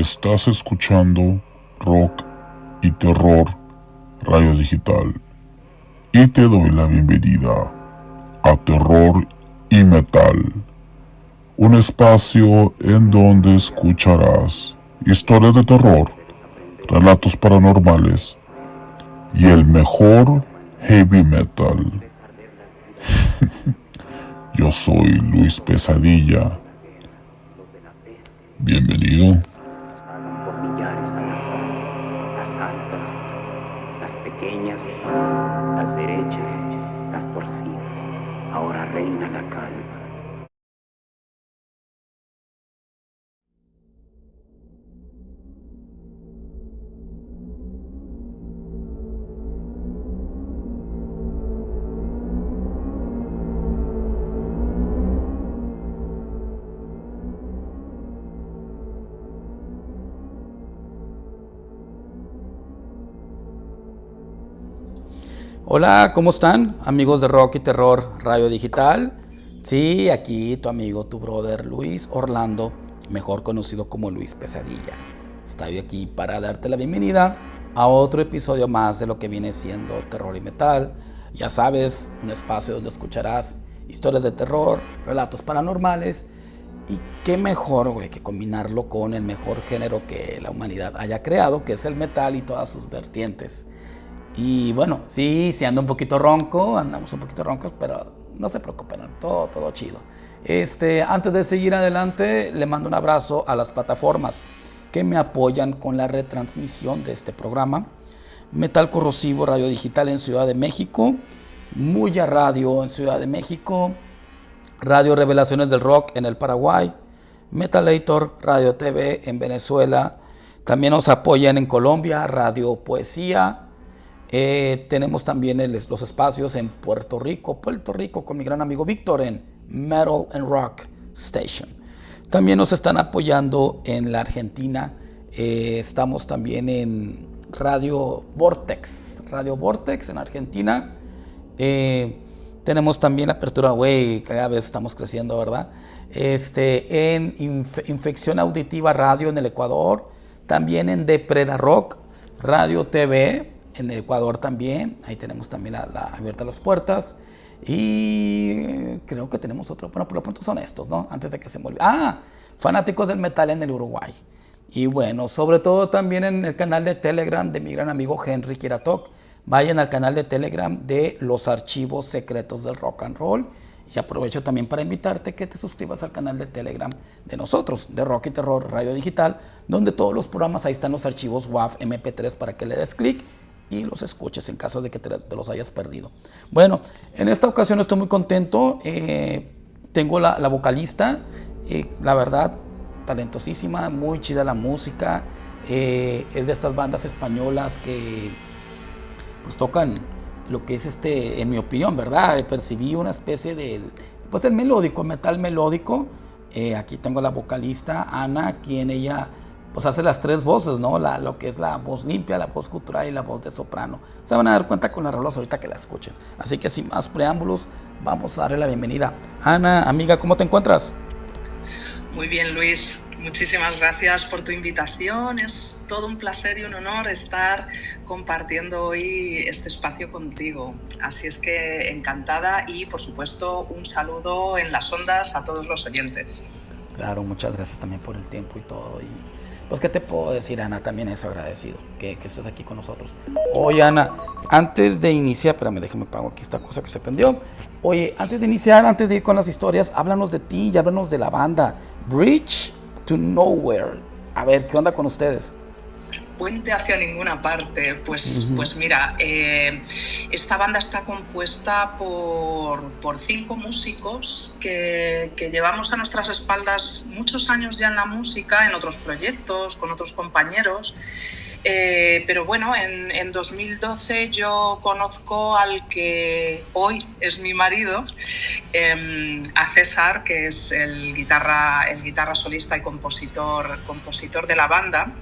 Estás escuchando Rock y Terror Radio Digital y te doy la bienvenida a Terror y Metal, un espacio en donde escucharás historias de terror, relatos paranormales y el mejor heavy metal. Yo soy Luis Pesadilla. Bienvenido. Por millares a las altas, las pequeñas, las derechas, las torcidas. Ahora reina la calma. Hola, ¿cómo están? Amigos de Rock y Terror Radio Digital. Sí, aquí tu amigo, tu brother Luis Orlando, mejor conocido como Luis Pesadilla. Estoy aquí para darte la bienvenida a otro episodio más de lo que viene siendo Terror y Metal. Ya sabes, un espacio donde escucharás historias de terror, relatos paranormales. Y qué mejor, güey, que combinarlo con el mejor género que la humanidad haya creado, que es el metal y todas sus vertientes. Y bueno, sí ando un poquito ronco, andamos un poquito roncos, pero no se preocupen, todo chido. Antes de seguir adelante, le mando un abrazo a las plataformas que me apoyan con la retransmisión de este programa. Metal Corrosivo Radio Digital en Ciudad de México, Muya Radio en Ciudad de México, Radio Revelaciones del Rock en el Paraguay, Metalator Radio TV en Venezuela. También nos apoyan en Colombia, Radio Poesía. Tenemos también los espacios en Puerto Rico con mi gran amigo Víctor en Metal and Rock Station. También nos están apoyando en la Argentina. Estamos también en Radio Vortex en Argentina. Tenemos también apertura, cada vez estamos creciendo, ¿verdad? En Infección Auditiva Radio en el Ecuador. También en Depreda Rock Radio TV en el Ecuador también. Ahí tenemos también abiertas las puertas. Y creo que tenemos otro. Bueno, por lo pronto son estos, ¿no? Antes de que se me olvide. Fanáticos del metal en el Uruguay. Y bueno, sobre todo también en el canal de Telegram de mi gran amigo Henry Kiratok. Vayan al canal de Telegram de los archivos secretos del rock and roll. Y aprovecho también para invitarte que te suscribas al canal de Telegram de nosotros, de Rock y Terror Radio Digital, donde todos los programas, ahí están los archivos WAV MP3 para que le des clic y los escuches en caso de que te los hayas perdido. Bueno, en esta ocasión estoy muy contento. Tengo la vocalista, la verdad, talentosísima, muy chida la música. Es de estas bandas españolas que pues tocan lo que es en mi opinión, ¿verdad? Percibí una especie de, pues el melódico, el metal melódico. Aquí tengo a la vocalista Ana, quien ella pues hace las tres voces, ¿no? Lo que es la voz limpia, la voz gutural y la voz de soprano. Se van a dar cuenta con las rolas ahorita que la escuchen. Así que sin más preámbulos, vamos a darle la bienvenida. Ana, amiga, ¿cómo te encuentras? Muy bien, Luis. Muchísimas gracias por tu invitación. Es todo un placer y un honor estar compartiendo hoy este espacio contigo. Así es que encantada y, por supuesto, un saludo en las ondas a todos los oyentes. Claro, muchas gracias también por el tiempo y todo. Y pues, ¿qué te puedo decir, Ana? También es agradecido que estés aquí con nosotros. Oye, Ana, antes de iniciar, espérame, déjame pago aquí esta cosa que se prendió. Oye, antes de ir con las historias, háblanos de ti y háblanos de la banda Bridge to Nowhere. A ver, ¿qué onda con ustedes? Puente hacia ninguna parte. Pues mira, esta banda está compuesta por 5 músicos que llevamos a nuestras espaldas muchos años ya en la música, en otros proyectos, con otros compañeros. Pero bueno, en 2012 yo conozco al que hoy es mi marido, a César, que es el guitarra solista y compositor de la banda.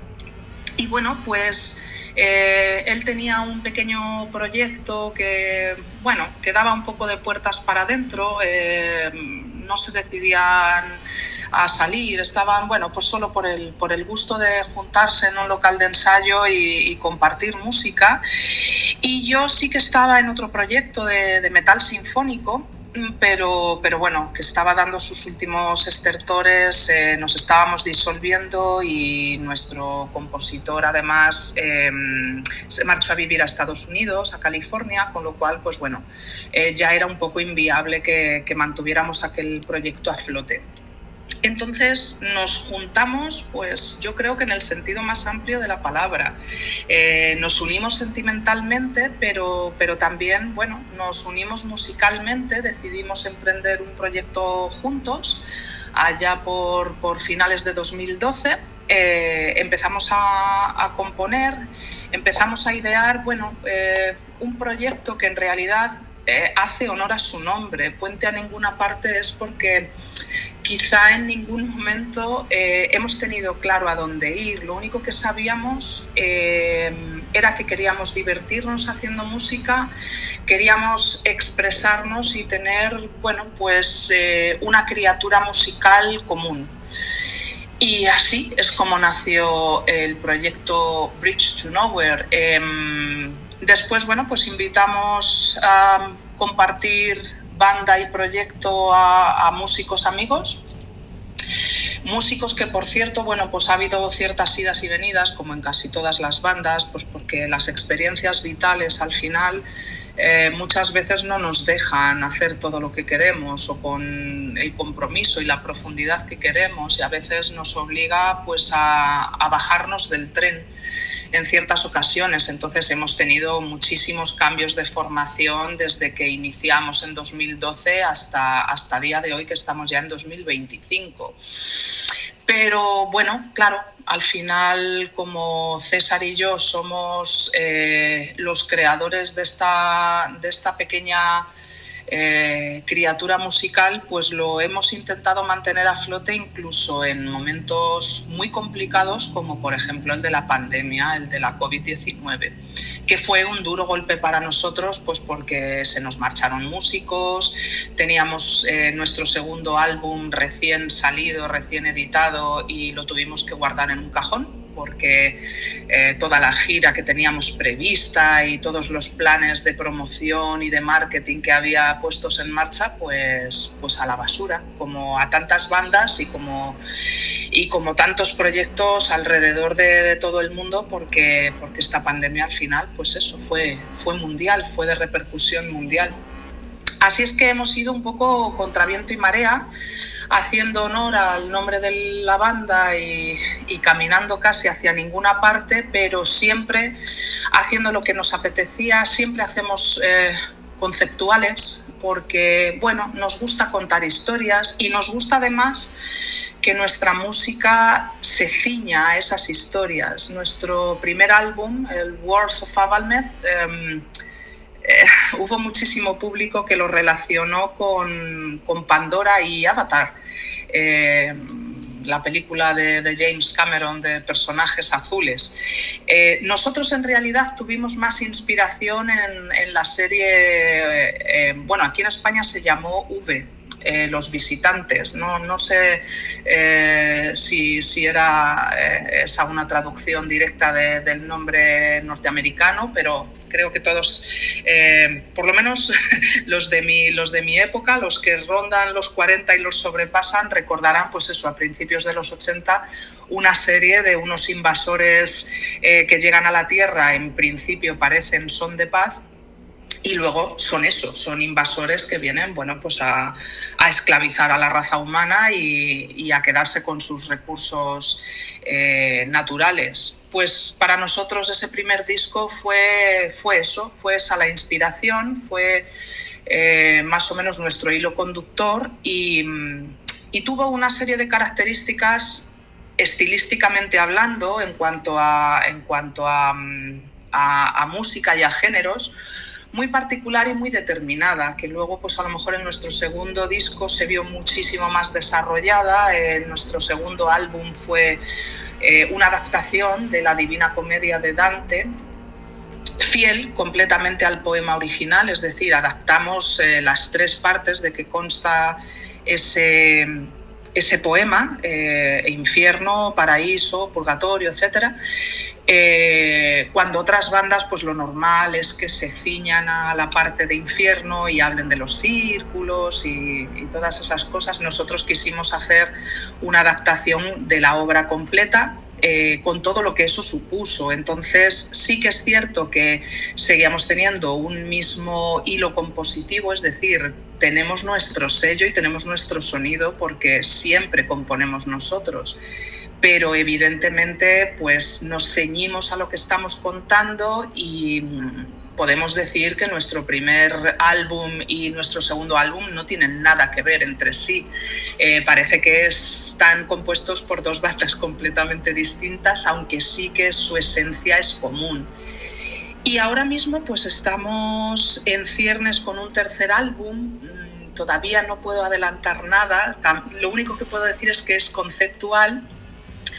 Y bueno, pues él tenía un pequeño proyecto que daba un poco de puertas para adentro. no se decidían a salir, estaban, bueno, pues solo por el gusto de juntarse en un local de ensayo y compartir música. Y yo sí que estaba en otro proyecto de metal sinfónico, pero bueno, que estaba dando sus últimos estertores, nos estábamos disolviendo y nuestro compositor además se marchó a vivir a Estados Unidos, a California, con lo cual, pues bueno, ya era un poco inviable que mantuviéramos aquel proyecto a flote. Entonces nos juntamos, pues yo creo que en el sentido más amplio de la palabra. Nos unimos sentimentalmente, pero también, bueno, nos unimos musicalmente, decidimos emprender un proyecto juntos allá por finales de 2012. Empezamos a componer, empezamos a idear, bueno, un proyecto que en realidad hace honor a su nombre. Puente a ninguna parte es porque quizá en ningún momento hemos tenido claro a dónde ir. Lo único que sabíamos era que queríamos divertirnos haciendo música, queríamos expresarnos y tener, bueno, pues una criatura musical común. Y así es como nació el proyecto Bridge to Nowhere. Después, bueno, pues invitamos a compartir banda y proyecto a músicos amigos. Músicos que, por cierto, bueno, pues ha habido ciertas idas y venidas, como en casi todas las bandas, pues porque las experiencias vitales al final muchas veces no nos dejan hacer todo lo que queremos o con el compromiso y la profundidad que queremos, y a veces nos obliga pues a bajarnos del tren en ciertas ocasiones. Entonces hemos tenido muchísimos cambios de formación desde que iniciamos en 2012 hasta día de hoy, que estamos ya en 2025. Pero bueno, claro, al final, como César y yo somos los creadores de esta pequeña criatura musical, pues lo hemos intentado mantener a flote incluso en momentos muy complicados, como por ejemplo el de la pandemia, el de la COVID-19, que fue un duro golpe para nosotros, pues porque se nos marcharon músicos, teníamos nuestro segundo álbum recién salido, recién editado, y lo tuvimos que guardar en un cajón, porque toda la gira que teníamos prevista y todos los planes de promoción y de marketing que había puestos en marcha, pues a la basura, como a tantas bandas y como tantos proyectos alrededor de todo el mundo, porque esta pandemia al final, pues eso, fue mundial, fue de repercusión mundial. Así es que hemos ido un poco contra viento y marea, haciendo honor al nombre de la banda y caminando casi hacia ninguna parte, pero siempre haciendo lo que nos apetecía. Siempre hacemos conceptuales porque, bueno, nos gusta contar historias y nos gusta además que nuestra música se ciña a esas historias. Nuestro primer álbum, el Wars of Avalmeth, hubo muchísimo público que lo relacionó con Pandora y Avatar, la película de James Cameron de personajes azules. Nosotros en realidad tuvimos más inspiración en la serie, bueno, aquí en España se llamó V, Los Visitantes. No sé si era esa una traducción directa del nombre norteamericano, pero creo que todos, por lo menos los de mi época, los que rondan los 40 y los sobrepasan, recordarán, pues eso, a principios de los 80, una serie de unos invasores que llegan a la Tierra, en principio parecen son de paz, y luego son invasores que vienen, bueno, pues a esclavizar a la raza humana y a quedarse con sus recursos naturales. Pues para nosotros ese primer disco fue esa la inspiración, fue más o menos nuestro hilo conductor, y tuvo una serie de características estilísticamente hablando, en cuanto a música y a géneros, muy particular y muy determinada, que luego pues a lo mejor en nuestro segundo disco se vio muchísimo más desarrollada. Nuestro segundo álbum fue una adaptación de la Divina Comedia de Dante, fiel completamente al poema original, es decir, adaptamos las tres partes de que consta ese poema, infierno, paraíso, purgatorio, etc. Cuando otras bandas, pues lo normal es que se ciñan a la parte de infierno y hablen de los círculos y todas esas cosas. Nosotros quisimos hacer una adaptación de la obra completa, con todo lo que eso supuso. Entonces sí que es cierto que seguíamos teniendo un mismo hilo compositivo, es decir, tenemos nuestro sello y tenemos nuestro sonido porque siempre componemos nosotros, pero evidentemente pues nos ceñimos a lo que estamos contando y podemos decir que nuestro primer álbum y nuestro segundo álbum no tienen nada que ver entre sí. Parece que están compuestos por dos bandas completamente distintas, aunque sí que su esencia es común. Y ahora mismo pues estamos en ciernes con un tercer álbum. Todavía no puedo adelantar nada. Lo único que puedo decir es que es conceptual,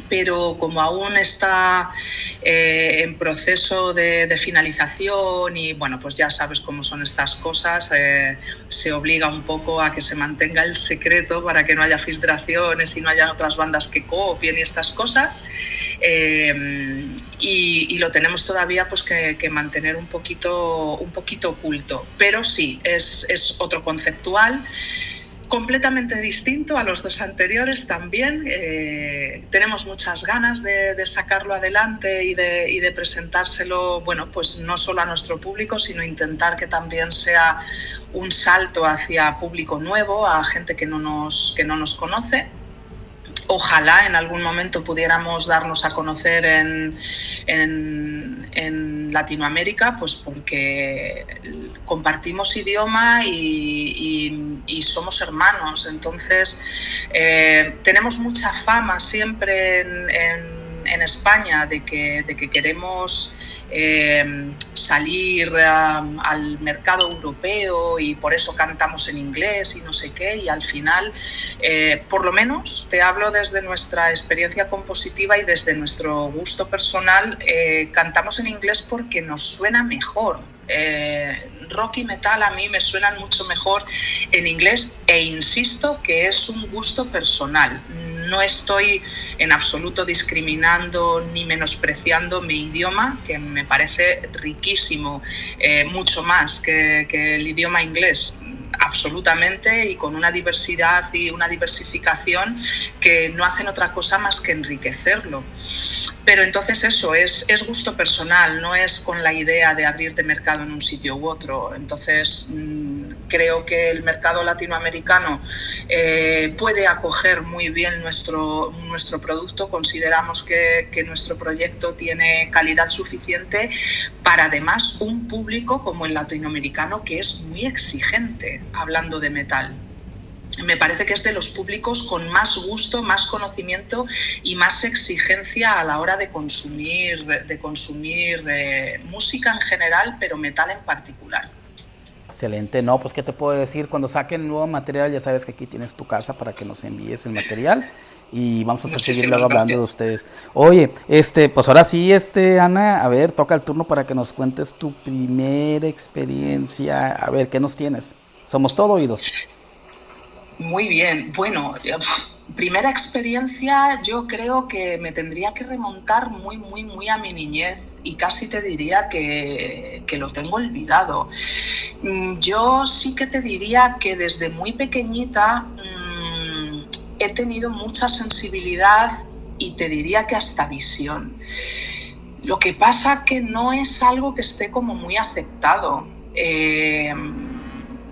pero como aún está en proceso de finalización y bueno, pues ya sabes cómo son estas cosas, se obliga un poco a que se mantenga el secreto para que no haya filtraciones y no haya otras bandas que copien y estas cosas, y lo tenemos todavía pues que mantener un poquito oculto, pero sí, es otro conceptual, completamente distinto a los dos anteriores también. Tenemos muchas ganas de sacarlo adelante y de presentárselo, bueno, pues no solo a nuestro público, sino intentar que también sea un salto hacia público nuevo, a gente que no nos conoce. Ojalá en algún momento pudiéramos darnos a conocer en Latinoamérica, pues porque compartimos idioma y somos hermanos. Entonces tenemos mucha fama siempre en España de que queremos salir al mercado europeo y por eso cantamos en inglés y no sé qué, y al final, por lo menos te hablo desde nuestra experiencia compositiva y desde nuestro gusto personal, cantamos en inglés porque nos suena mejor. Rock y metal a mí me suenan mucho mejor en inglés, e insisto que es un gusto personal. No estoy en absoluto discriminando ni menospreciando mi idioma, que me parece riquísimo, mucho más que el idioma inglés, absolutamente, y con una diversidad y una diversificación que no hacen otra cosa más que enriquecerlo. Pero entonces eso es gusto personal, no es con la idea de abrirte mercado en un sitio u otro. Entonces creo que el mercado latinoamericano puede acoger muy bien nuestro producto. Consideramos que nuestro proyecto tiene calidad suficiente para además un público como el latinoamericano, que es muy exigente hablando de metal. Me parece que es de los públicos con más gusto, más conocimiento y más exigencia a la hora de consumir música en general, pero metal en particular. Excelente. No, pues qué te puedo decir, cuando saquen nuevo material ya sabes que aquí tienes tu casa para que nos envíes el material y vamos a seguir luego hablando de ustedes. Oye, pues ahora sí, Ana, a ver, toca el turno para que nos cuentes tu primera experiencia. A ver, ¿qué nos tienes? Somos todo oídos. Muy bien, bueno, primera experiencia, yo creo que me tendría que remontar muy a mi niñez, y casi te diría que lo tengo olvidado. Yo sí que te diría que desde muy pequeñita he tenido mucha sensibilidad y te diría que hasta visión. Lo que pasa que no es algo que esté como muy aceptado.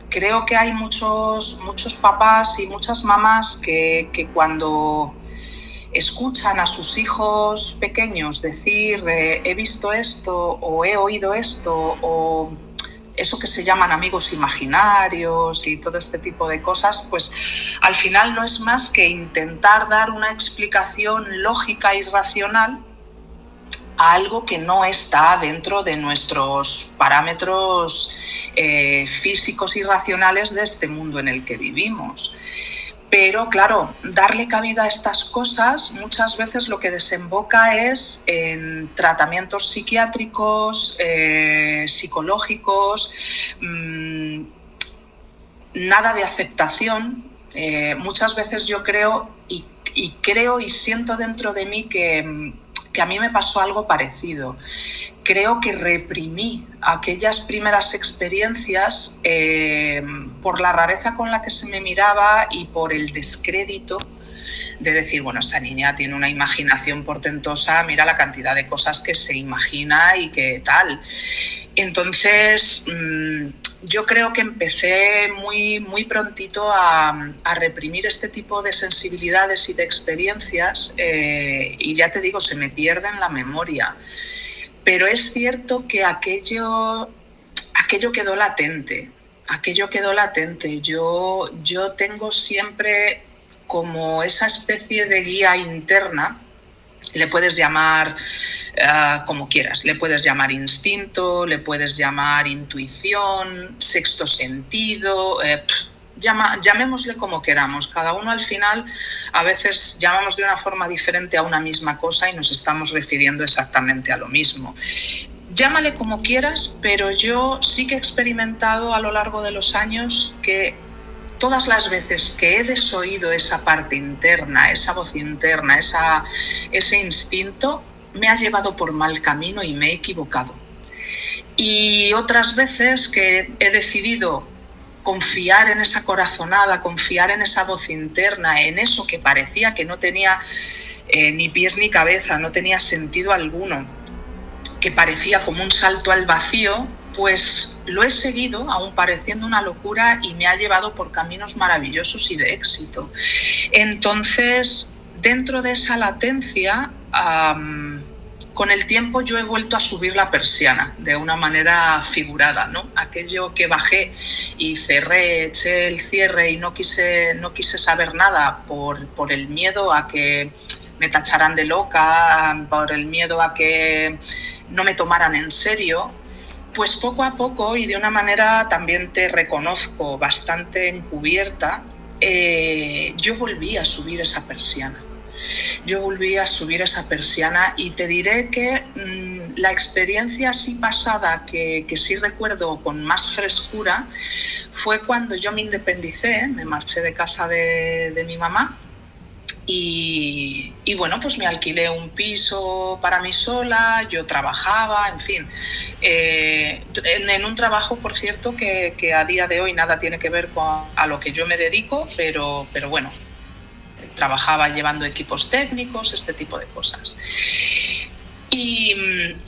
Creo que hay muchos papás y muchas mamás que cuando escuchan a sus hijos pequeños decir he visto esto o he oído esto, o eso que se llaman amigos imaginarios y todo este tipo de cosas, pues al final no es más que intentar dar una explicación lógica y racional a algo que no está dentro de nuestros parámetros físicos y racionales de este mundo en el que vivimos. Pero claro, darle cabida a estas cosas muchas veces lo que desemboca es en tratamientos psiquiátricos, psicológicos, nada de aceptación. Muchas veces yo creo y siento dentro de mí que a mí me pasó algo parecido. Creo que reprimí aquellas primeras experiencias por la rareza con la que se me miraba y por el descrédito de decir, bueno, esta niña tiene una imaginación portentosa, mira la cantidad de cosas que se imagina y que tal. Entonces, yo creo que empecé muy prontito a reprimir este tipo de sensibilidades y de experiencias y ya te digo, se me pierde en la memoria. Pero es cierto que aquello quedó latente, Yo tengo siempre como esa especie de guía interna, le puedes llamar como quieras, le puedes llamar instinto, le puedes llamar intuición, sexto sentido, llamémosle como queramos. Cada uno al final a veces llamamos de una forma diferente a una misma cosa y nos estamos refiriendo exactamente a lo mismo. Llámale como quieras, pero yo sí que he experimentado a lo largo de los años que todas las veces que he desoído esa parte interna, esa voz interna, ese instinto, me ha llevado por mal camino y me he equivocado. Y otras veces que he decidido confiar en esa corazonada, confiar en esa voz interna, en eso que parecía que no tenía ni pies ni cabeza, no tenía sentido alguno, que parecía como un salto al vacío, pues lo he seguido, aún pareciendo una locura, y me ha llevado por caminos maravillosos y de éxito. Entonces, dentro de esa latencia, con el tiempo yo he vuelto a subir la persiana de una manera figurada, ¿no? Aquello que bajé y cerré, eché el cierre y no quise saber nada por el miedo a que me tacharan de loca, por el miedo a que no me tomaran en serio, pues poco a poco y de una manera también te reconozco bastante encubierta, yo volví a subir esa persiana. Y te diré que la experiencia así pasada que sí recuerdo con más frescura fue cuando yo me independicé, me marché de casa de mi mamá y bueno, pues me alquilé un piso para mí sola, yo trabajaba, en fin, en un trabajo, por cierto, que a día de hoy nada tiene que ver a lo que yo me dedico, pero bueno, trabajaba llevando equipos técnicos, este tipo de cosas. Y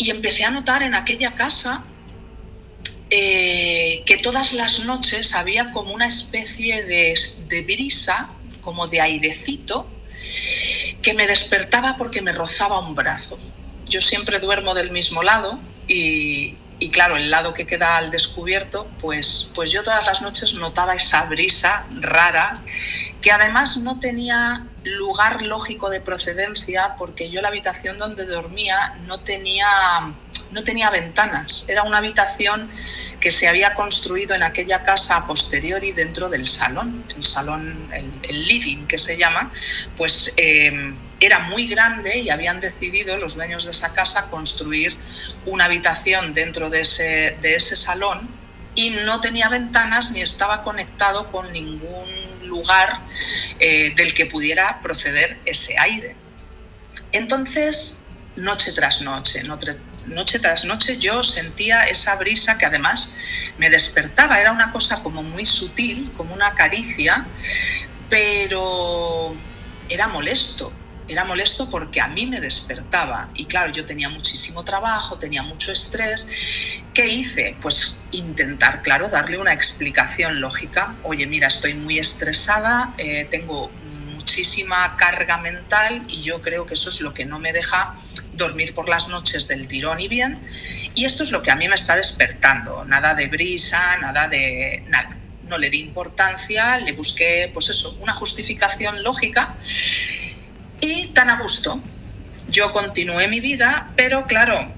empecé a notar en aquella casa que todas las noches había como una especie de brisa, como de airecito, que me despertaba porque me rozaba un brazo. Yo siempre duermo del mismo lado y claro, el lado que queda al descubierto, pues yo todas las noches notaba esa brisa rara, que además no tenía lugar lógico de procedencia, porque yo la habitación donde dormía no tenía ventanas. Era una habitación que se había construido en aquella casa a posteriori dentro del salón, el living que se llama, pues era muy grande y habían decidido los dueños de esa casa construir una habitación dentro de ese salón y no tenía ventanas ni estaba conectado con ningún lugar del que pudiera proceder ese aire. Entonces, noche tras noche yo sentía esa brisa que además me despertaba. Era una cosa como muy sutil, como una caricia, pero era molesto porque a mí me despertaba. Y claro, yo tenía muchísimo trabajo, tenía mucho estrés. ¿Qué hice? Pues intentar, claro, darle una explicación lógica. Oye, mira, estoy muy estresada, tengo muchísima carga mental y yo creo que eso es lo que no me deja dormir por las noches del tirón y bien, y esto es lo que a mí me está despertando. Nada de brisa, nada. No le di importancia, le busqué, pues eso, una justificación lógica y tan a gusto. Yo continué mi vida, pero claro,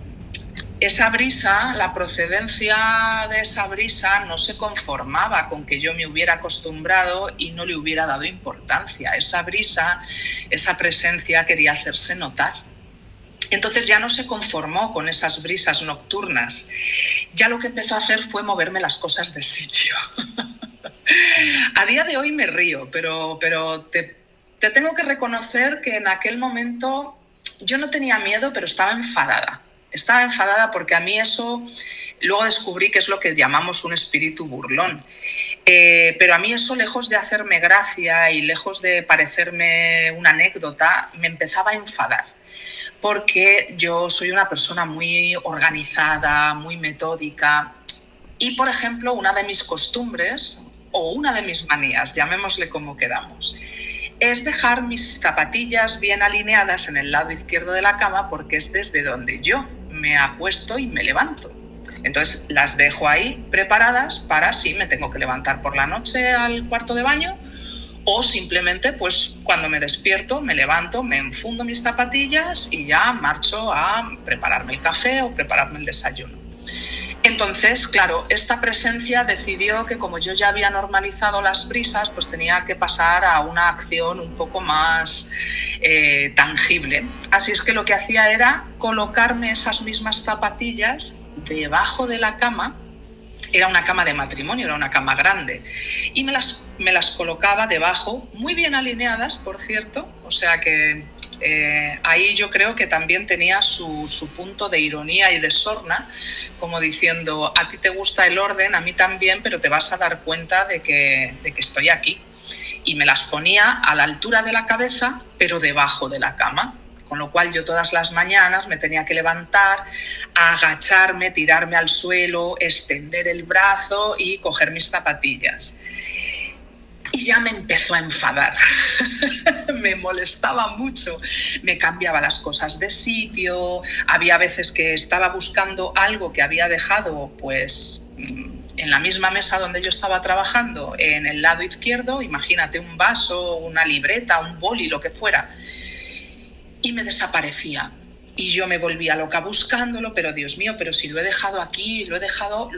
esa brisa, la procedencia de esa brisa no se conformaba con que yo me hubiera acostumbrado y no le hubiera dado importancia. Esa brisa, esa presencia quería hacerse notar. Entonces ya no se conformó con esas brisas nocturnas. Ya lo que empezó a hacer fue moverme las cosas de sitio. A día de hoy me río, pero te tengo que reconocer que en aquel momento yo no tenía miedo, pero estaba enfadada. Estaba enfadada porque a mí eso, luego descubrí que es lo que llamamos un espíritu burlón. Pero a mí eso, lejos de hacerme gracia y lejos de parecerme una anécdota, me empezaba a enfadar. Porque yo soy una persona muy organizada, muy metódica. Y, por ejemplo, una de mis costumbres, o una de mis manías, llamémosle como queramos, es dejar mis zapatillas bien alineadas en el lado izquierdo de la cama, porque es desde donde yo me acuesto y me levanto. Entonces las dejo ahí preparadas para si me tengo que levantar por la noche al cuarto de baño, o simplemente pues cuando me despierto me levanto, me enfundo mis zapatillas y ya marcho a prepararme el café o prepararme el desayuno. Entonces, claro, esta presencia decidió que como yo ya había normalizado las brisas, pues tenía que pasar a una acción un poco más tangible. Así es que lo que hacía era colocarme esas mismas zapatillas debajo de la cama. Era una cama de matrimonio, era una cama grande, y me las colocaba debajo, muy bien alineadas, por cierto, o sea que ahí yo creo que también tenía su punto de ironía y de sorna, como diciendo, a ti te gusta el orden, a mí también, pero te vas a dar cuenta de que estoy aquí. Y me las ponía a la altura de la cabeza, pero debajo de la cama. Con lo cual yo todas las mañanas me tenía que levantar, agacharme, tirarme al suelo, extender el brazo y coger mis zapatillas. Y ya me empezó a enfadar, me molestaba mucho, me cambiaba las cosas de sitio, había veces que estaba buscando algo que había dejado pues en la misma mesa donde yo estaba trabajando, en el lado izquierdo, imagínate un vaso, una libreta, un boli, lo que fuera, y me desaparecía. Y yo me volvía loca buscándolo, pero Dios mío, pero si lo he dejado aquí, lo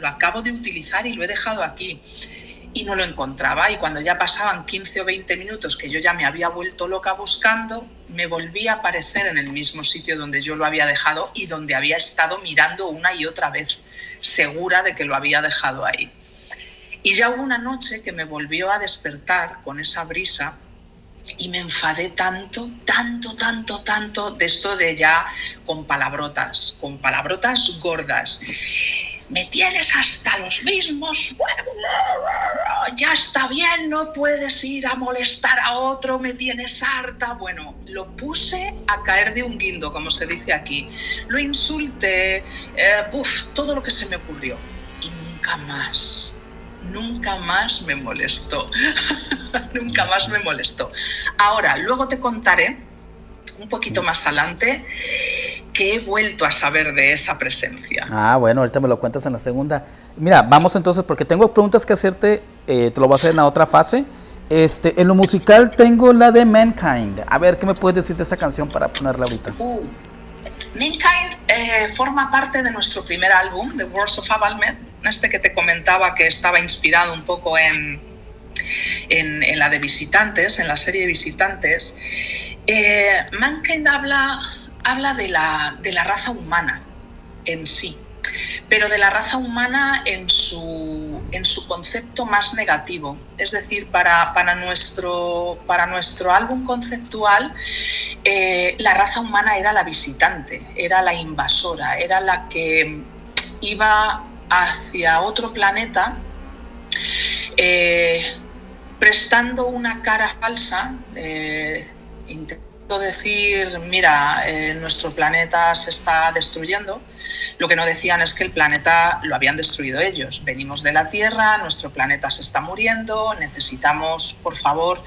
acabo de utilizar y lo he dejado aquí. Y no lo encontraba, y cuando ya pasaban 15 o 20 minutos que yo ya me había vuelto loca buscando, me volvía a aparecer en el mismo sitio donde yo lo había dejado y donde había estado mirando una y otra vez, segura de que lo había dejado ahí. Y ya hubo una noche que me volvió a despertar con esa brisa y me enfadé tanto de esto de ya con palabrotas gordas. Me tienes hasta los mismos, ya está bien, no puedes ir a molestar a otro, me tienes harta. Bueno, lo puse a caer de un guindo, como se dice aquí. Lo insulté, todo lo que se me ocurrió. Y nunca más me molestó. Nunca más me molestó. Ahora, luego te contaré, un poquito más adelante, que he vuelto a saber de esa presencia. Bueno, ahorita me lo cuentas en la segunda. Mira, vamos entonces, porque tengo preguntas que hacerte, te lo voy a hacer en la otra fase. En lo musical tengo la de Mankind. A ver, ¿qué me puedes decir de esa canción para ponerla ahorita? Mankind forma parte de nuestro primer álbum, The Words of Abalmed, que te comentaba que estaba inspirado un poco en la de Visitantes, en la serie Visitantes. Mankind habla de la raza humana en sí, pero de la raza humana en su concepto más negativo. Es decir, para nuestro álbum conceptual, la raza humana era la visitante, era la invasora, era la que iba hacia otro planeta prestando una cara falsa, intentando decir, mira, nuestro planeta se está destruyendo. Lo que no decían es que el planeta lo habían destruido ellos. Venimos de la Tierra, nuestro planeta se está muriendo, necesitamos, por favor,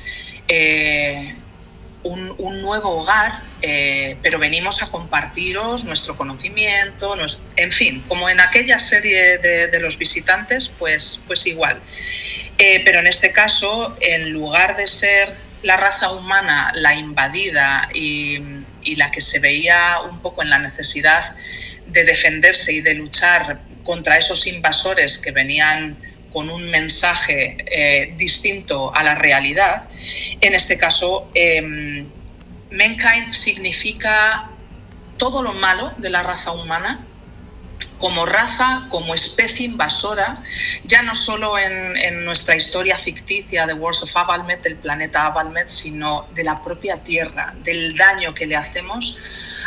un nuevo hogar, pero venimos a compartiros nuestro conocimiento, en fin, como en aquella serie de los visitantes, pues igual. Pero en este caso, en lugar de ser la raza humana la invadida y la que se veía un poco en la necesidad de defenderse y de luchar contra esos invasores que venían con un mensaje distinto a la realidad, en este caso, Mankind significa todo lo malo de la raza humana como raza, como especie invasora, ya no solo en nuestra historia ficticia de Wars of Avalmed, del planeta Avalmed, sino de la propia Tierra, del daño que le hacemos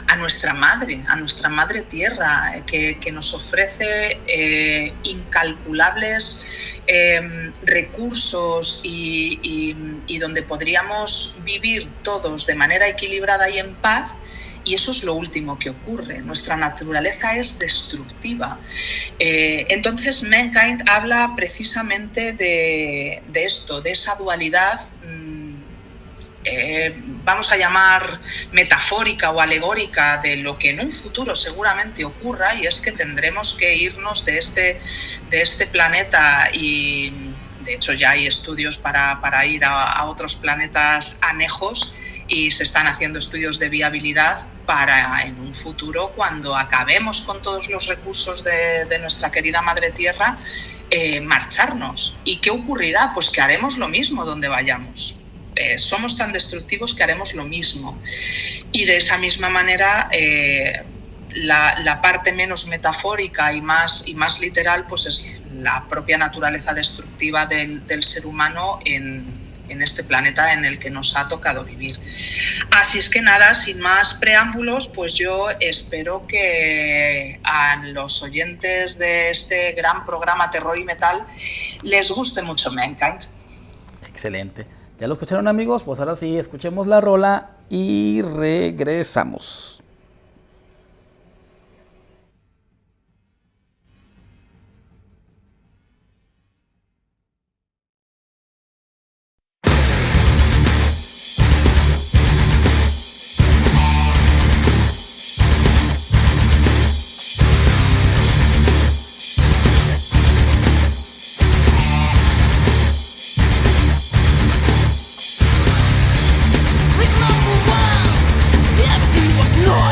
a nuestra madre Tierra, que nos ofrece incalculables recursos y donde podríamos vivir todos de manera equilibrada y en paz. Y eso es lo último que ocurre. Nuestra naturaleza es destructiva. Entonces, Mankind habla precisamente de esto, de esa dualidad, vamos a llamar metafórica o alegórica, de lo que en un futuro seguramente ocurra, y es que tendremos que irnos de este planeta, y de hecho ya hay estudios para ir a otros planetas anejos, y se están haciendo estudios de viabilidad para en un futuro, cuando acabemos con todos los recursos de nuestra querida Madre Tierra, marcharnos. ¿Y qué ocurrirá? Pues que haremos lo mismo donde vayamos. Somos tan destructivos que haremos lo mismo. Y de esa misma manera, la parte menos metafórica y más literal, pues es la propia naturaleza destructiva del ser humano en este planeta en el que nos ha tocado vivir. Así es que nada, sin más preámbulos, pues yo espero que a los oyentes de este gran programa Terror y Metal les guste mucho Mankind. Excelente. ¿Ya lo escucharon, amigos? Pues ahora sí, escuchemos la rola y regresamos. No!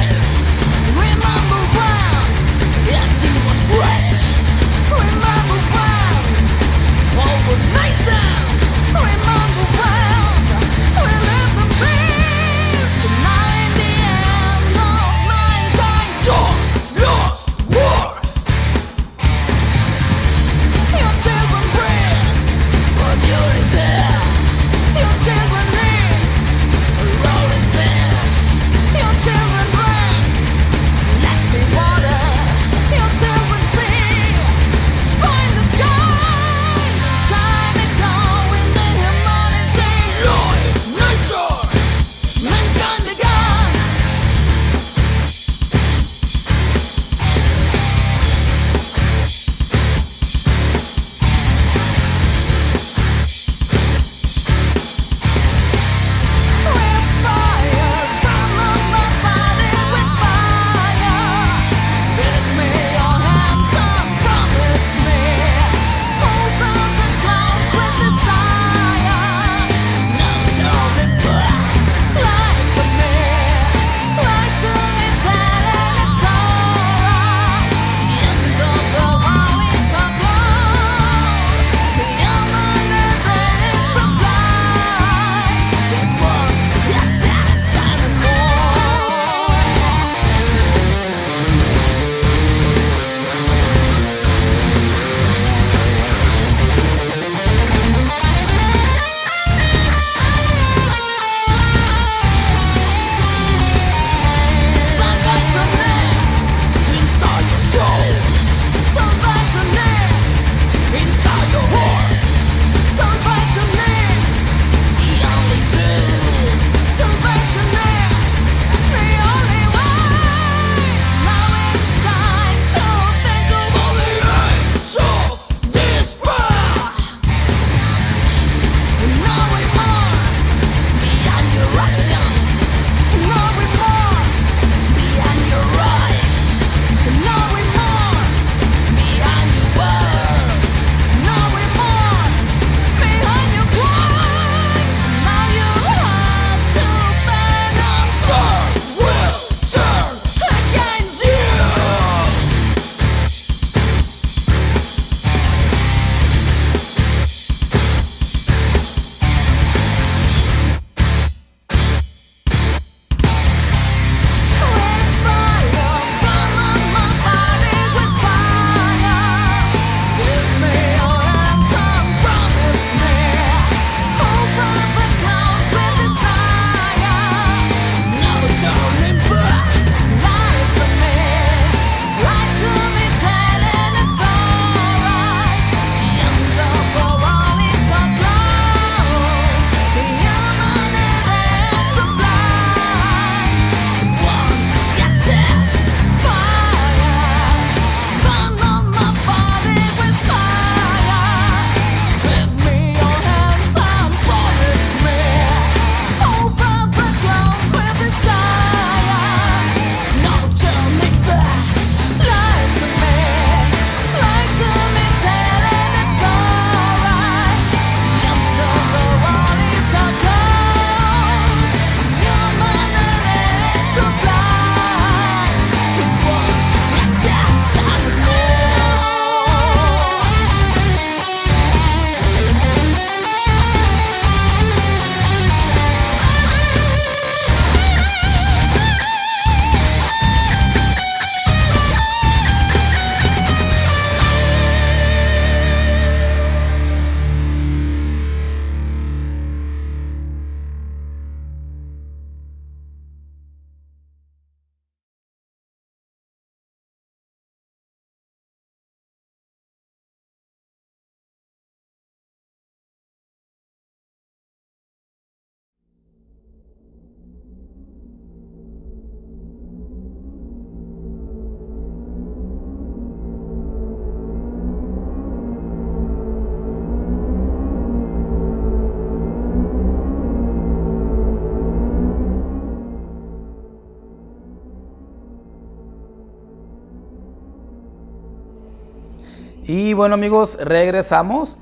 Y bueno, amigos, regresamos.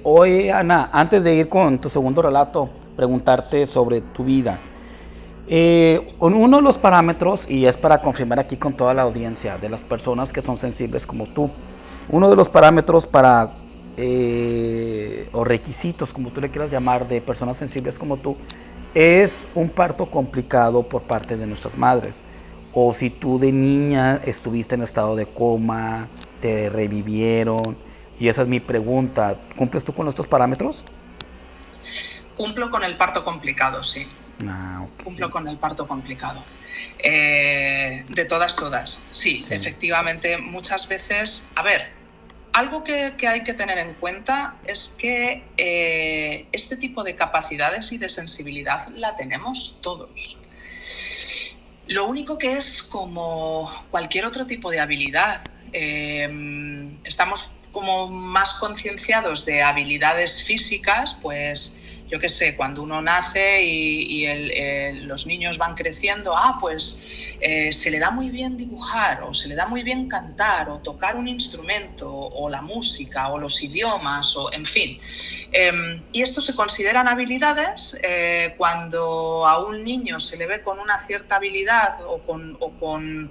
Hoy, Ana, antes de ir con tu segundo relato, preguntarte sobre tu vida. Uno de los parámetros, y es para confirmar aquí con toda la audiencia de las personas que son sensibles como tú, uno de los parámetros para o requisitos, como tú le quieras llamar, de personas sensibles como tú, es un parto complicado por parte de nuestras madres. O si tú de niña estuviste en estado de coma, te revivieron. Y esa es mi pregunta. ¿Cumples tú con estos parámetros? Cumplo con el parto complicado, sí. Okay. Cumplo con el parto complicado. De todas, sí, efectivamente, muchas veces... A ver, algo que hay que tener en cuenta es que este tipo de capacidades y de sensibilidad la tenemos todos. Lo único que es como cualquier otro tipo de habilidad. Estamos como más concienciados de habilidades físicas, pues yo qué sé, cuando uno nace y los niños van creciendo, pues se le da muy bien dibujar, o se le da muy bien cantar, o tocar un instrumento, o la música, o los idiomas, o en fin. Y esto se consideran habilidades cuando a un niño se le ve con una cierta habilidad o con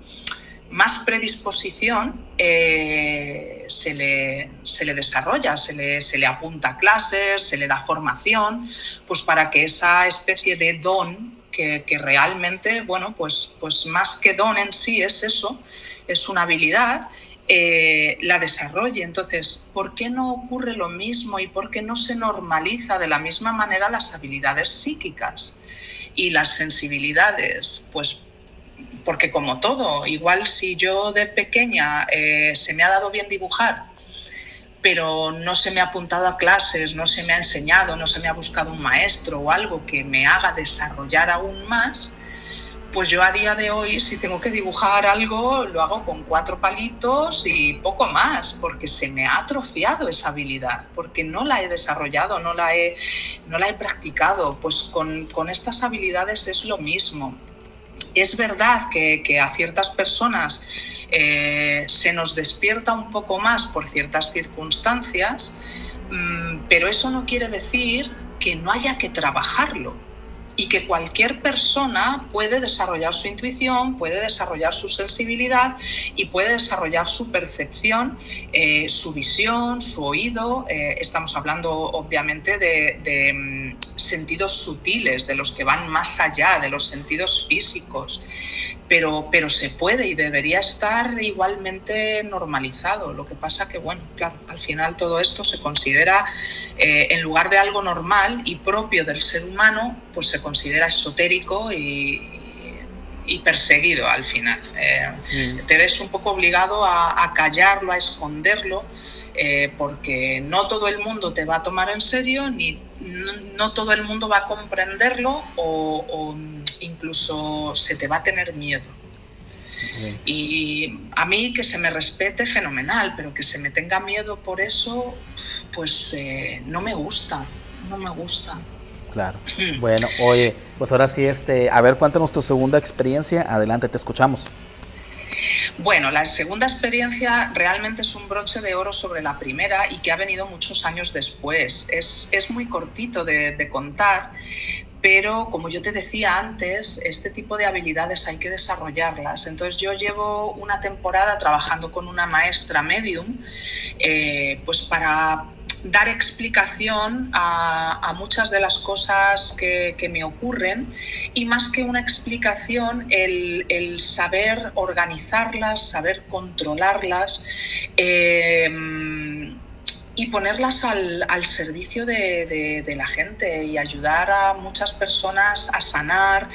más predisposición, se le desarrolla, se le apunta a clases, se le da formación, pues para que esa especie de don que realmente, bueno, pues más que don en sí es eso, es una habilidad, la desarrolle. Entonces, ¿por qué no ocurre lo mismo y por qué no se normaliza de la misma manera las habilidades psíquicas y las sensibilidades? Pues porque como todo, igual si yo de pequeña se me ha dado bien dibujar, pero no se me ha apuntado a clases, no se me ha enseñado, no se me ha buscado un maestro o algo que me haga desarrollar aún más, pues yo a día de hoy, si tengo que dibujar algo, lo hago con 4 palitos y poco más, porque se me ha atrofiado esa habilidad, porque no la he desarrollado, no la he practicado. Pues con estas habilidades es lo mismo. Es verdad que a ciertas personas se nos despierta un poco más por ciertas circunstancias, pero eso no quiere decir que no haya que trabajarlo y que cualquier persona puede desarrollar su intuición, puede desarrollar su sensibilidad y puede desarrollar su percepción, su visión, su oído. Estamos hablando obviamente de sentidos sutiles, de los que van más allá de los sentidos físicos. Pero se puede y debería estar igualmente normalizado. Lo que pasa que, bueno, claro, al final todo esto se considera, en lugar de algo normal y propio del ser humano, pues se considera esotérico y perseguido al final. Sí. Te ves un poco obligado a callarlo, a esconderlo, porque no todo el mundo te va a tomar en serio, ni no todo el mundo va a comprenderlo, o incluso se te va a tener miedo. Sí. Y a mí que se me respete, fenomenal, pero que se me tenga miedo por eso, pues no me gusta. Claro. Bueno, oye, pues ahora sí, a ver, cuéntanos tu segunda experiencia. Adelante, te escuchamos. Bueno, la segunda experiencia realmente es un broche de oro sobre la primera y que ha venido muchos años después. Es muy cortito de contar, pero como yo te decía antes, este tipo de habilidades hay que desarrollarlas. Entonces yo llevo una temporada trabajando con una maestra medium, pues para dar explicación a muchas de las cosas que me ocurren, y más que una explicación, el saber organizarlas, saber controlarlas, y ponerlas al servicio de la gente y ayudar a muchas personas a sanar,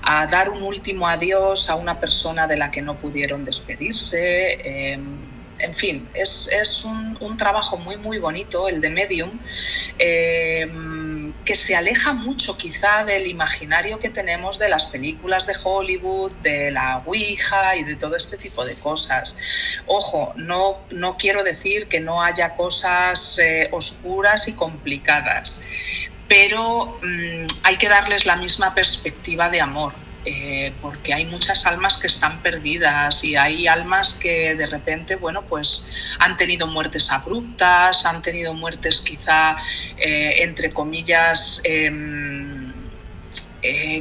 a dar un último adiós a una persona de la que no pudieron despedirse. En fin, es un trabajo muy, muy bonito, el de medium, que se aleja mucho quizá del imaginario que tenemos de las películas de Hollywood, de la Ouija y de todo este tipo de cosas. Ojo, no quiero decir que no haya cosas oscuras y complicadas, pero hay que darles la misma perspectiva de amor. porque hay muchas almas que están perdidas y hay almas que de repente, bueno, pues han tenido muertes abruptas, han tenido muertes quizá, entre comillas,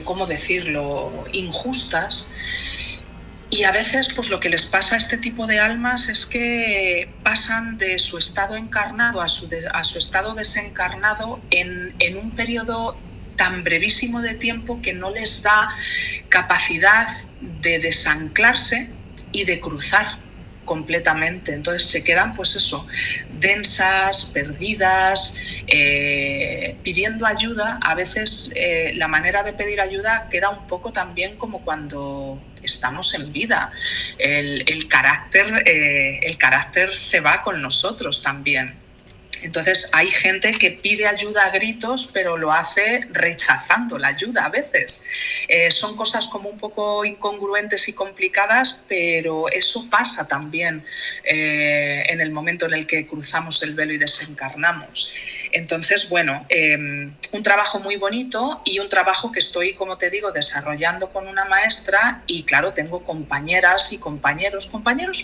¿cómo decirlo?, injustas. Y a veces pues lo que les pasa a este tipo de almas es que pasan de su estado encarnado a su estado desencarnado en un periodo tan brevísimo de tiempo que no les da capacidad de desanclarse y de cruzar completamente. Entonces se quedan, pues eso, densas, perdidas, pidiendo ayuda. A veces la manera de pedir ayuda queda un poco también como cuando estamos en vida. El carácter se va con nosotros también. Entonces hay gente que pide ayuda a gritos, pero lo hace rechazando la ayuda a veces. Son cosas como un poco incongruentes y complicadas, pero eso pasa también en el momento en el que cruzamos el velo y desencarnamos. Entonces, bueno, un trabajo muy bonito y un trabajo que estoy, como te digo, desarrollando con una maestra, y claro, tengo compañeras y compañeros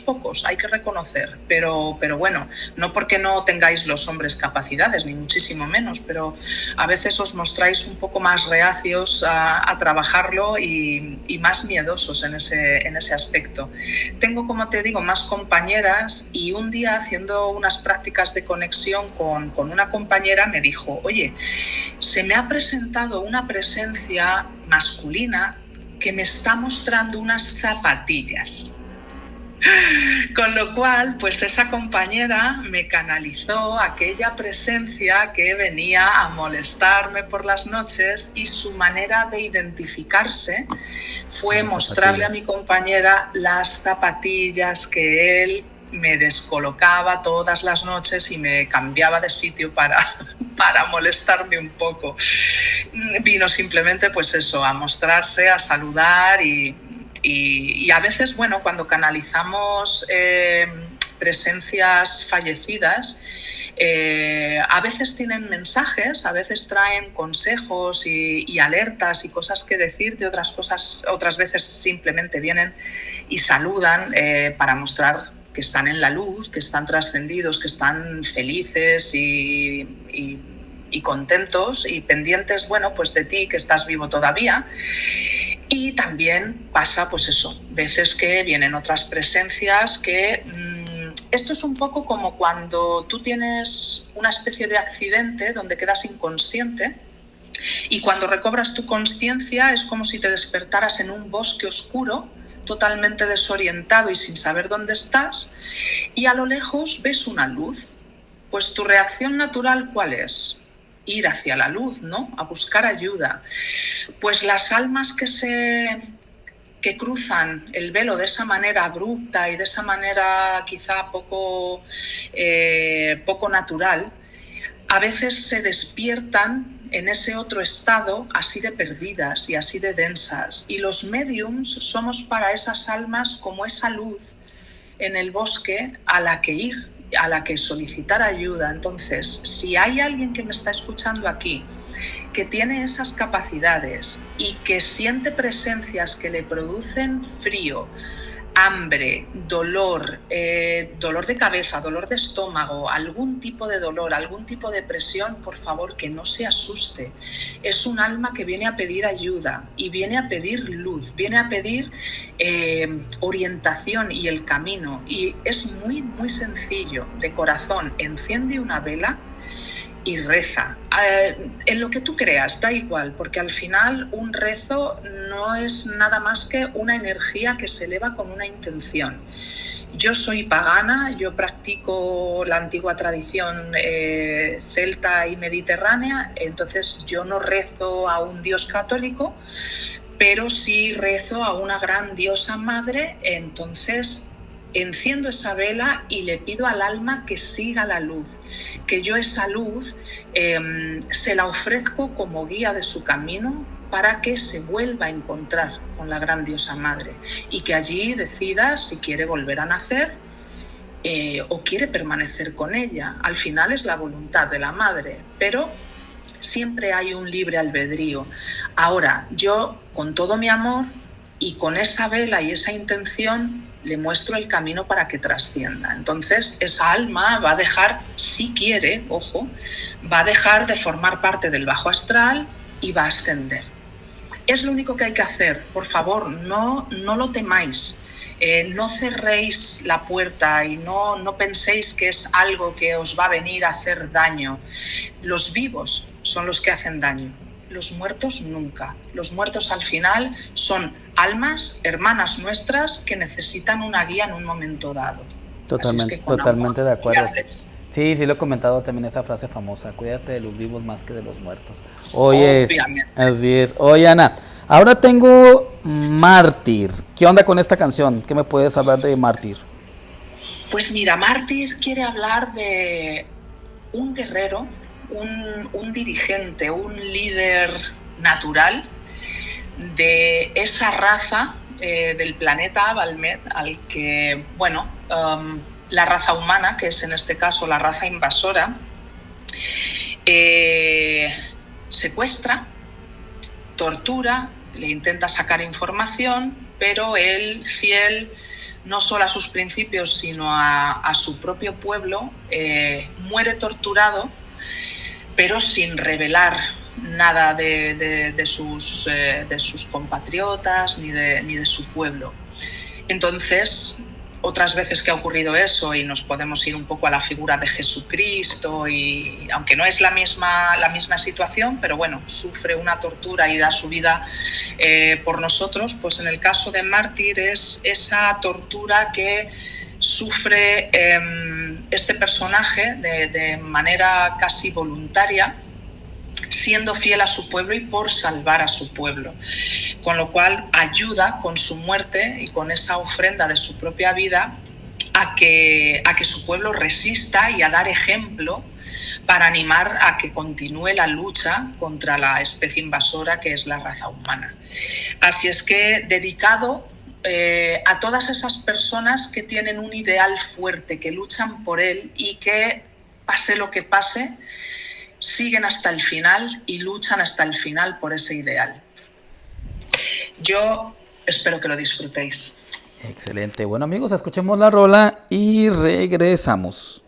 pocos, hay que reconocer, pero bueno, no porque no tengáis los hombres capacidades, ni muchísimo menos, pero a veces os mostráis un poco más reacios a trabajarlo y más miedosos en ese aspecto. Tengo, como te digo, más compañeras, y un día haciendo unas prácticas de conexión con una compañera me dijo: oye, se me ha presentado una presencia masculina que me está mostrando unas zapatillas. Con lo cual, pues esa compañera me canalizó aquella presencia que venía a molestarme por las noches, y su manera de identificarse fue mostrarle a mi compañera las zapatillas que él me descolocaba todas las noches y me cambiaba de sitio para molestarme un poco. Vino simplemente, pues eso, a mostrarse, a saludar y a veces, bueno, cuando canalizamos presencias fallecidas, a veces tienen mensajes, a veces traen consejos y alertas y cosas que decirte, otras veces simplemente vienen y saludan para mostrar que están en la luz, que están trascendidos, que están felices y contentos y pendientes, bueno, pues de ti, que estás vivo todavía. Y también pasa, pues eso, veces que vienen otras presencias que... esto es un poco como cuando tú tienes una especie de accidente donde quedas inconsciente, y cuando recobras tu consciencia es como si te despertaras en un bosque oscuro, totalmente desorientado y sin saber dónde estás, y a lo lejos ves una luz. Pues tu reacción natural, ¿cuál es? Ir hacia la luz, ¿no? A buscar ayuda. Pues las almas que cruzan el velo de esa manera abrupta y de esa manera quizá poco natural, a veces se despiertan en ese otro estado así de perdidas y así de densas. Y los médiums somos para esas almas como esa luz en el bosque a la que ir, a la que solicitar ayuda. Entonces, si hay alguien que me está escuchando aquí que tiene esas capacidades y que siente presencias que le producen frío, hambre, dolor, dolor de cabeza, dolor de estómago, algún tipo de dolor, algún tipo de presión, por favor, que no se asuste. Es un alma que viene a pedir ayuda y viene a pedir luz, viene a pedir orientación y el camino. Y es muy, muy sencillo. De corazón, enciende una vela y reza. En lo que tú creas, da igual, porque al final un rezo no es nada más que una energía que se eleva con una intención. Yo soy pagana, yo practico la antigua tradición celta y mediterránea, entonces yo no rezo a un dios católico, pero sí rezo a una gran diosa madre. Entonces enciendo esa vela y le pido al alma que siga la luz, que yo esa luz se la ofrezco como guía de su camino para que se vuelva a encontrar con la gran diosa madre y que allí decida si quiere volver a nacer o quiere permanecer con ella. Al final es la voluntad de la madre, pero siempre hay un libre albedrío. Ahora, yo con todo mi amor y con esa vela y esa intención le muestro el camino para que trascienda. Entonces, esa alma va a dejar, si quiere, ojo, va a dejar de formar parte del bajo astral y va a ascender. Es lo único que hay que hacer. Por favor, no lo temáis. No cerréis la puerta y no penséis que es algo que os va a venir a hacer daño. Los vivos son los que hacen daño. Los muertos nunca. Los muertos al final son almas, hermanas nuestras, que necesitan una guía en un momento dado. Totalmente de acuerdo. Sí, lo he comentado también, esa frase famosa: cuídate de los vivos más que de los muertos. Oye, así es. Oye, Ana, ahora tengo Mártir. ¿Qué onda con esta canción? ¿Qué me puedes hablar de Mártir? Pues mira, Mártir quiere hablar de un guerrero, un dirigente, un líder natural de esa raza del planeta Avalmed, al que, la raza humana, que es en este caso la raza invasora, secuestra, tortura, le intenta sacar información, pero él, fiel no solo a sus principios, sino a su propio pueblo, muere torturado, pero sin revelar nada de sus compatriotas ni de su pueblo. Entonces, otras veces que ha ocurrido eso, y nos podemos ir un poco a la figura de Jesucristo, y aunque no es la misma situación, pero bueno, sufre una tortura y da su vida por nosotros, pues en el caso de Mártir es esa tortura que sufre este personaje de manera casi voluntaria, siendo fiel a su pueblo y por salvar a su pueblo, con lo cual ayuda con su muerte y con esa ofrenda de su propia vida a que su pueblo resista y a dar ejemplo para animar a que continúe la lucha contra la especie invasora que es la raza humana. Así es que dedicado a todas esas personas que tienen un ideal fuerte, que luchan por él y que, pase lo que pase, siguen hasta el final y luchan hasta el final por ese ideal. Yo espero que lo disfrutéis. Excelente. Bueno, amigos, escuchemos la rola y regresamos.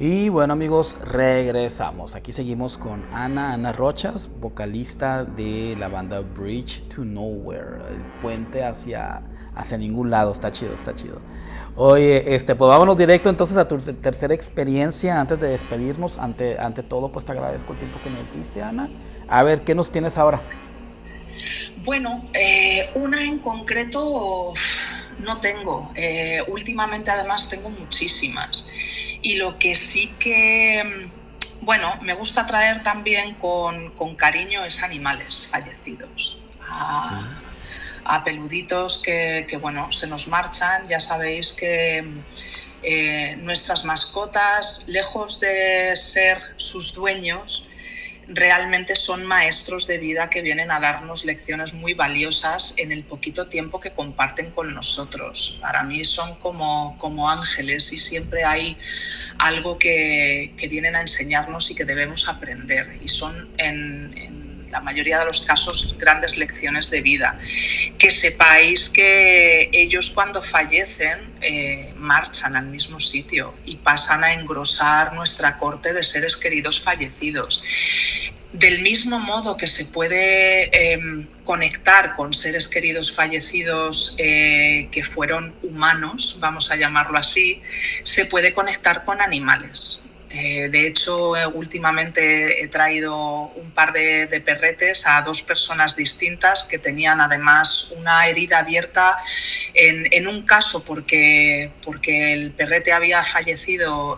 Y bueno, amigos, regresamos. Aquí seguimos con Ana Rochas, vocalista de la banda Bridge to Nowhere, el puente hacia ningún lado. Está chido, está chido. Oye, pues vámonos directo entonces a tu tercera experiencia antes de despedirnos. Ante todo, pues te agradezco el tiempo que me diste, Ana. A ver, ¿qué nos tienes ahora? Bueno, una en concreto no tengo. Últimamente además tengo muchísimas. Y lo que sí que, bueno, me gusta traer también con cariño es animales fallecidos. A peluditos que, bueno, se nos marchan. Ya sabéis que nuestras mascotas, lejos de ser sus dueños, realmente son maestros de vida que vienen a darnos lecciones muy valiosas en el poquito tiempo que comparten con nosotros. Para mí son como ángeles y siempre hay algo que vienen a enseñarnos y que debemos aprender. Y son en la mayoría de los casos grandes lecciones de vida. Que sepáis que ellos cuando fallecen marchan al mismo sitio y pasan a engrosar nuestra corte de seres queridos fallecidos. Del mismo modo que se puede conectar con seres queridos fallecidos que fueron humanos, vamos a llamarlo así, se puede conectar con animales. De hecho, últimamente he traído un par de perretes a dos personas distintas que tenían además una herida abierta en un caso porque el perrete había fallecido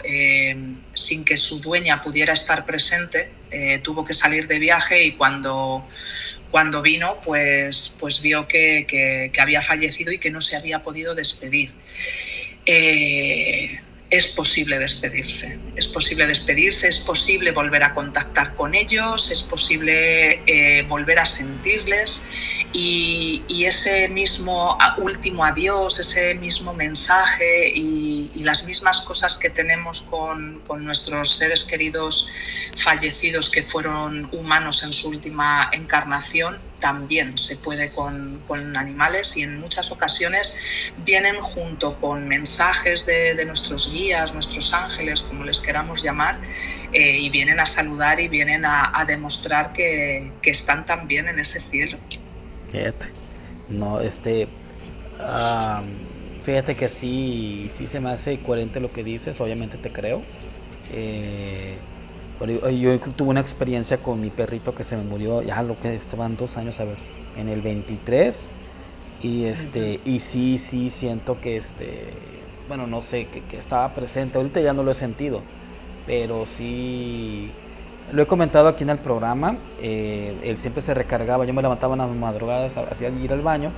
sin que su dueña pudiera estar presente, tuvo que salir de viaje y cuando vino pues vio que había fallecido y que no se había podido despedir. Es posible despedirse, es posible volver a contactar con ellos, es posible volver a sentirles y ese mismo último adiós, ese mismo mensaje y las mismas cosas que tenemos con nuestros seres queridos fallecidos que fueron humanos en su última encarnación, también se puede con animales y en muchas ocasiones vienen junto con mensajes de nuestros guías, nuestros ángeles, como les queramos llamar, y vienen a saludar y vienen a demostrar que están también en ese cielo. Fíjate, no, fíjate que sí se me hace coherente lo que dices, obviamente te creo. Yo tuve una experiencia con mi perrito que se me murió, ya lo que estaban 2 años, a ver, en el 23 y y sí siento que bueno, no sé, que estaba presente. Ahorita ya no lo he sentido, pero sí lo he comentado aquí en el programa. Él siempre se recargaba, yo me levantaba en las madrugadas, hacía ir al baño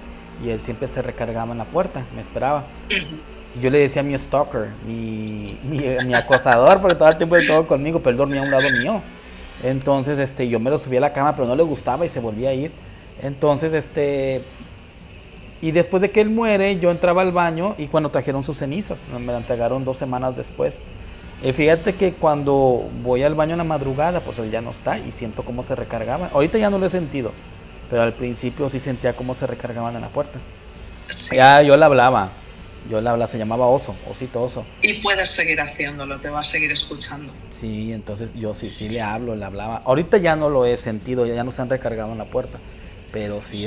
y él siempre se recargaba en la puerta, me esperaba. Yo le decía a mi stalker, mi acosador, porque todo el tiempo de todo conmigo, pero él dormía a un lado mío. Entonces, yo me lo subía a la cama, pero no le gustaba y se volvía a ir. Entonces, y después de que él muere, yo entraba al baño y cuando trajeron sus cenizas, me la entregaron 2 semanas después. Fíjate que cuando voy al baño en la madrugada, pues él ya no está y siento cómo se recargaban. Ahorita ya no lo he sentido, pero al principio sí sentía cómo se recargaban en la puerta. Sí. Ya yo le hablaba, se llamaba Osito Oso. Y puedes seguir haciéndolo, te va a seguir escuchando. Sí, entonces yo sí le hablaba. Ahorita ya no lo he sentido, ya no se han recargado en la puerta, pero sí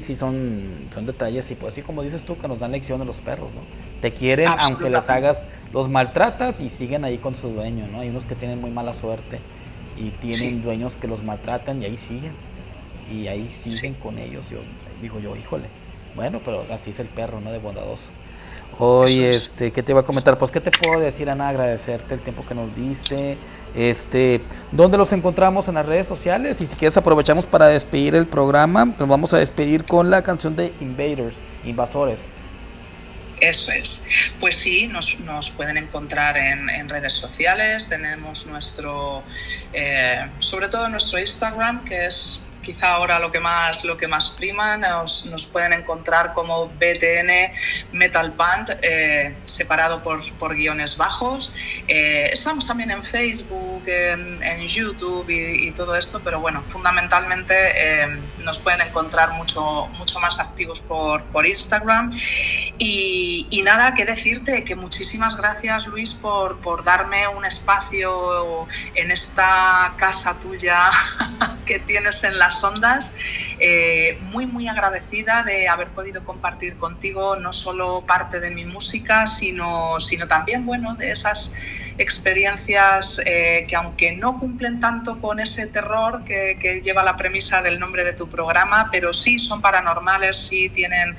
sí son detalles y pues así como dices tú que nos dan lecciones los perros, ¿no? Te quieren aunque les hagas, los maltratas y siguen ahí con su dueño, ¿no? Hay unos que tienen muy mala suerte y tienen dueños que los maltratan y ahí siguen con ellos. Yo digo, híjole, bueno, pero así es el perro, ¿no? De bondadoso. Oye, ¿qué te iba a comentar? Pues, ¿qué te puedo decir, Ana? Agradecerte el tiempo que nos diste. ¿Dónde los encontramos en las redes sociales? Y si quieres aprovechamos para despedir el programa. Nos vamos a despedir con la canción de Invasores. Eso es. Pues sí, nos pueden encontrar en redes sociales. Tenemos sobre todo nuestro Instagram, que es quizá ahora lo que más prima. Nos pueden encontrar como BTN Metal Band, separado por guiones bajos. Estamos también en Facebook, en YouTube y todo esto, pero bueno, fundamentalmente nos pueden encontrar mucho más activos por Instagram. Y nada, que decirte que muchísimas gracias, Luis, por darme un espacio en esta casa tuya que tienes en las ondas. Muy agradecida de haber podido compartir contigo no solo parte de mi música, sino también, bueno, de esas experiencias que, aunque no cumplen tanto con ese terror que lleva la premisa del nombre de tu programa, pero sí son paranormales, sí tienen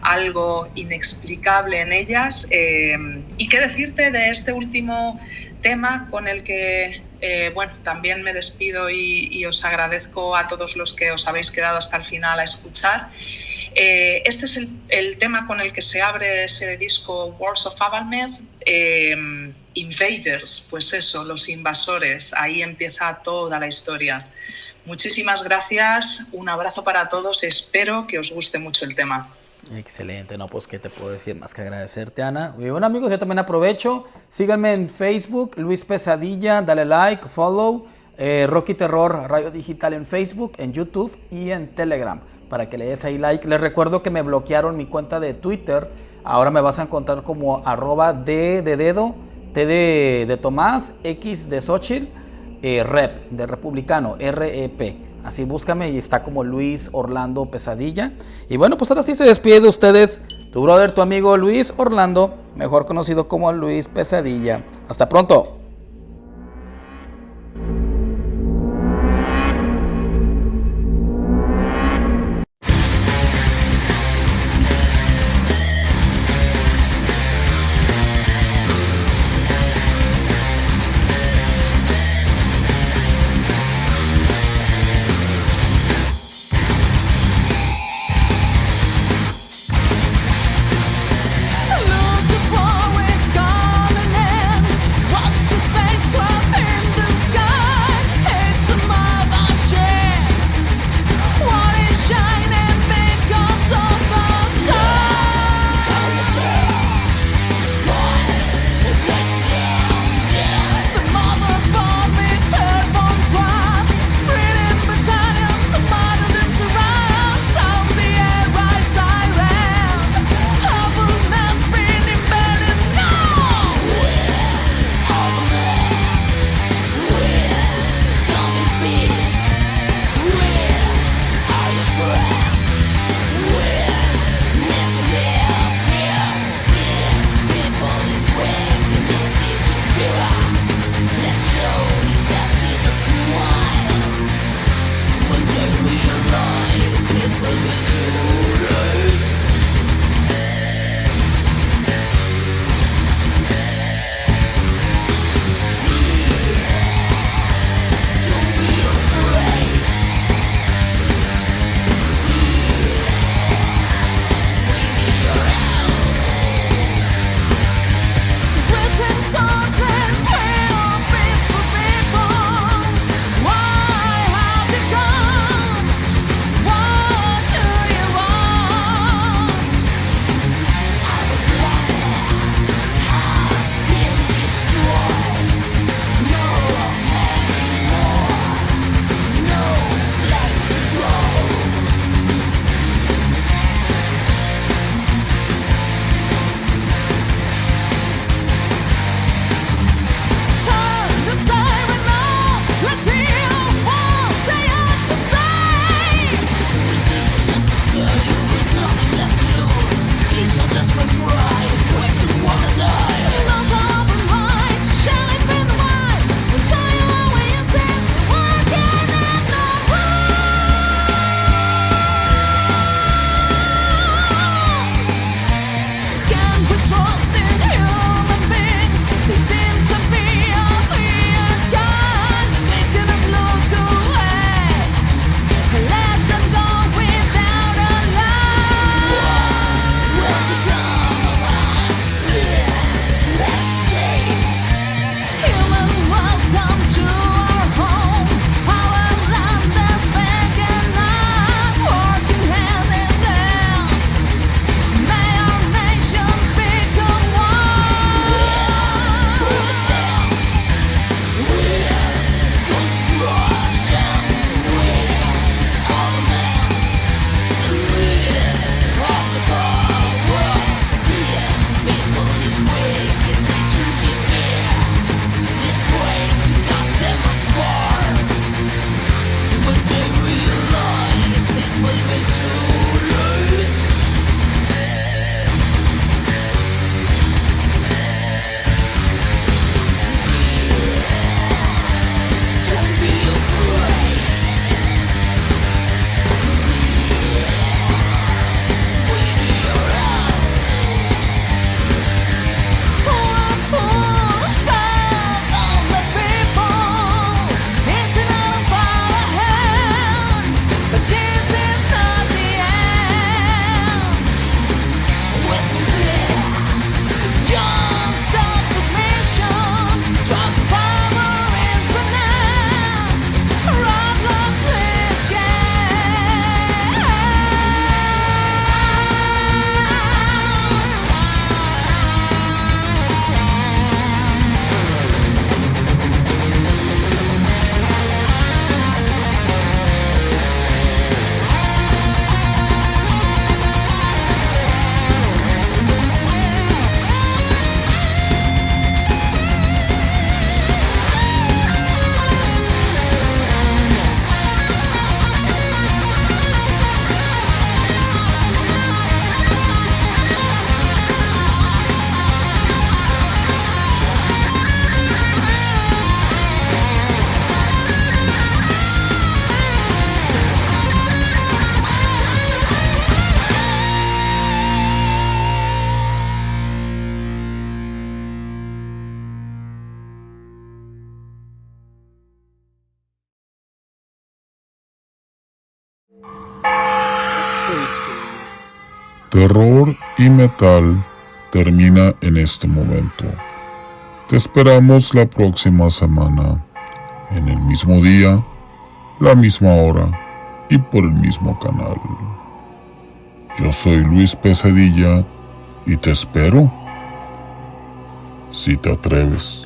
algo inexplicable en ellas. Y qué decirte de este último tema con el que bueno, también me despido y os agradezco a todos los que os habéis quedado hasta el final a escuchar. Este es el tema con el que se abre ese disco Wars of Avalmed. Invaders, pues eso, los invasores, ahí empieza toda la historia. Muchísimas gracias, un abrazo para todos, espero que os guste mucho el tema. Excelente, no, pues qué te puedo decir más que agradecerte, Ana. Y bueno, amigos, yo también aprovecho, síganme en Facebook, Luis Pesadilla, dale like, follow, Rock y Terror Radio Digital en Facebook, en YouTube y en Telegram, para que le des ahí like. Les recuerdo que me bloquearon mi cuenta de Twitter, ahora me vas a encontrar como @D de dedo, T de Tomás, X de Xochitl, Rep, de republicano, REP. Así búscame y está como Luis Orlando Pesadilla. Y bueno, pues ahora sí se despide de ustedes tu brother, tu amigo Luis Orlando, mejor conocido como Luis Pesadilla. Hasta pronto. Look for it's coming in. Watch the Terror y metal termina en este momento. Te esperamos la próxima semana, en el mismo día, la misma hora y por el mismo canal. Yo soy Luis Pesadilla y te espero si te atreves.